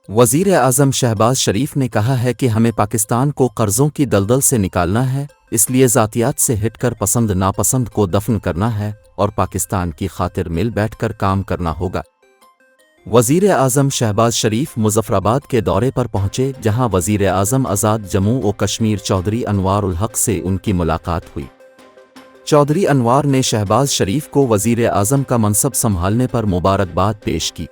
वज़ीर आज़म शहबाज शरीफ ने कहा है कि हमें पाकिस्तान को कर्ज़ों की दलदल से निकालना है, इसलिए ज़ातियात से हटकर पसंद नापसंद को दफन करना है और पाकिस्तान की खातिर मिल बैठकर काम करना होगा। वज़ीर आज़म शहबाज शरीफ मुज़फ़्फ़राबाद के दौरे पर पहुंचे, जहां वज़ीर आज़म आज़ाद जम्मू व कश्मीर चौधरी अनवार उल हक से उनकी मुलाकात हुई। चौधरी अनवार ने शहबाज शरीफ को वज़ीर आज़म का मनसब संभालने पर मुबारकबाद पेश की।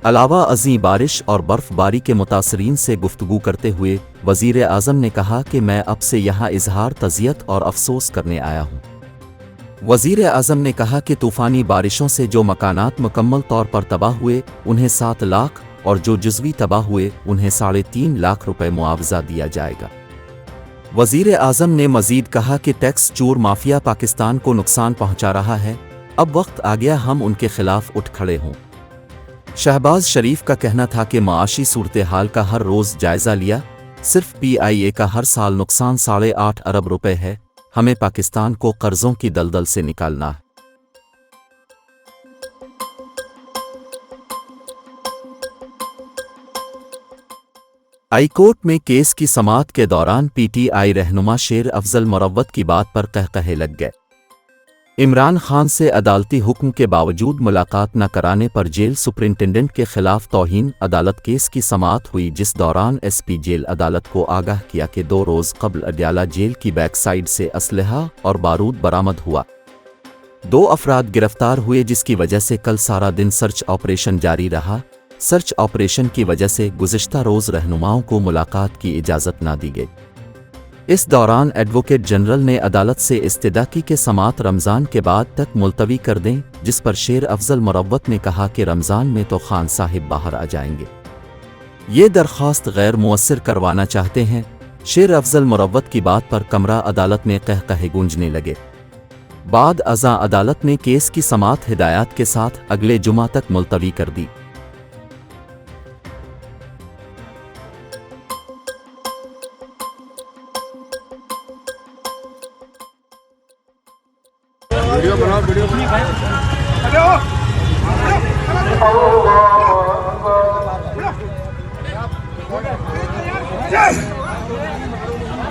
अलावा अज़ीं बारिश और बर्फ़बारी के मुतासरीन से गुफ्तगू करते हुए वज़ीर आज़म ने कहा कि मैं अब से यहाँ इजहार तज़ियत और अफसोस करने आया हूँ। वज़ीर आज़म ने कहा कि तूफ़ानी बारिशों से जो मकानात मुकम्मल तौर पर तबाह हुए उन्हें 7 लाख और जो जुज़वी तबाह हुए उन्हें 3.5 लाख रुपए मुआवजा दिया जाएगा। वज़ीर आज़म ने मज़ीद कहा कि टैक्स चोर माफिया पाकिस्तान को नुकसान पहुँचा रहा है, अब वक्त आ गया हम उनके खिलाफ उठ खड़े हों। शहबाज शरीफ का कहना था कि माशी सूरत हाल का हर रोज़ जायज़ा लिया, सिर्फ PIA का हर साल नुकसान 8.5 अरब रुपए है, हमें पाकिस्तान को कर्ज़ों की दलदल से निकालना है। हाई कोर्ट में केस की समाअत के दौरान PTI रहनुमा शेर अफजल मुरव्वत की बात पर कहकहे लग गए। इमरान खान से अदालती हुक्म के बावजूद मुलाकात न कराने पर जेल सुपरिंटेंडेंट के खिलाफ तौहीन अदालत केस की समाअत हुई, जिस दौरान SP जेल अदालत को आगाह किया कि 2 रोज़ कबल अडयाला जेल की बैक साइड से असलहा और बारूद बरामद हुआ। 2 अफराद गिरफ्तार हुए, जिसकी वजह से कल सारा दिन सर्च ऑपरेशन जारी रहा। सर्च ऑपरेशन की वजह से गुज़िश्ता रोज़ रहनुमाओं को मुलाकात की इजाज़त न दी गई। इस दौरान एडवोकेट जनरल ने अदालत से इस्तदा की कि समाअत रमज़ान के बाद तक मुलतवी कर दें, जिस पर शेर अफजल मुरव्वत ने कहा कि रमज़ान में तो खान साहिब बाहर आ जाएंगे, ये दरख्वास्त गैर मुअस्सिर करवाना चाहते हैं। शेर अफजल मुरव्वत की बात पर कमरा अदालत में कहकहे गूंजने लगे। बाद अज़ा अदालत ने केस की समाअत हिदायत के साथ अगले जुमा तक मुलतवी कर दी। वीडियो बनाओ, वीडियो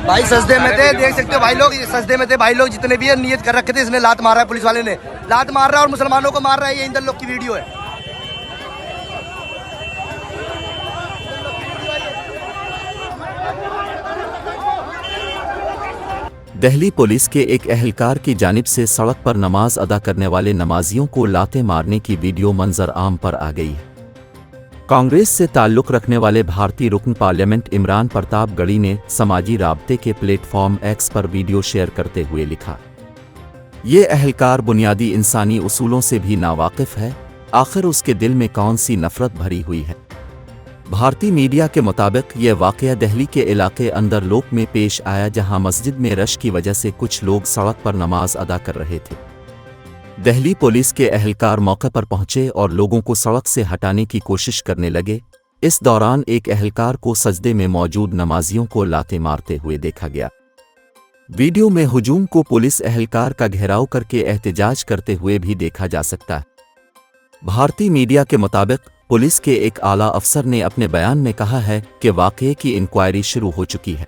भाई सजदे में थे, देख सकते हो भाई लोग, सजदे में थे भाई लोग जितने भी है, नियत कर रखे थे इसने लात मारा है, पुलिस वाले ने लात मार रहा है और मुसलमानों को मार रहा है। ये इंदर लोग की वीडियो है। दिल्ली पुलिस के एक एहलकार की जानिब से सड़क पर नमाज अदा करने वाले नमाजियों को लातें मारने की वीडियो मंजर आम पर आ गई है। कांग्रेस से ताल्लुक़ रखने वाले भारतीय रुकन पार्लियामेंट इमरान प्रतापगढ़ी ने समाजी राब्ते के प्लेटफॉर्म X पर वीडियो शेयर करते हुए लिखा, ये एहलकार बुनियादी इंसानी उसूलों से भी नावाकिफ़ है, आखिर उसके दिल में कौन सी नफ़रत भरी हुई है। भारतीय मीडिया के मुताबिक यह वाक़या दिल्ली के इलाके अंदर लोक में पेश आया, जहां मस्जिद में रश की वजह से कुछ लोग सड़क पर नमाज अदा कर रहे थे। दिल्ली पुलिस के एहलकार मौके पर पहुंचे और लोगों को सड़क से हटाने की कोशिश करने लगे। इस दौरान एक एहलकार को सजदे में मौजूद नमाजियों को लातें मारते हुए देखा गया। वीडियो में हुजूम को पुलिस एहलकार का घेराव करके एहतजाज करते हुए भी देखा जा सकता है। भारतीय मीडिया के मुताबिक पुलिस के एक आला अफसर ने अपने बयान में कहा है कि वाक़ये की इंक्वायरी शुरू हो चुकी है।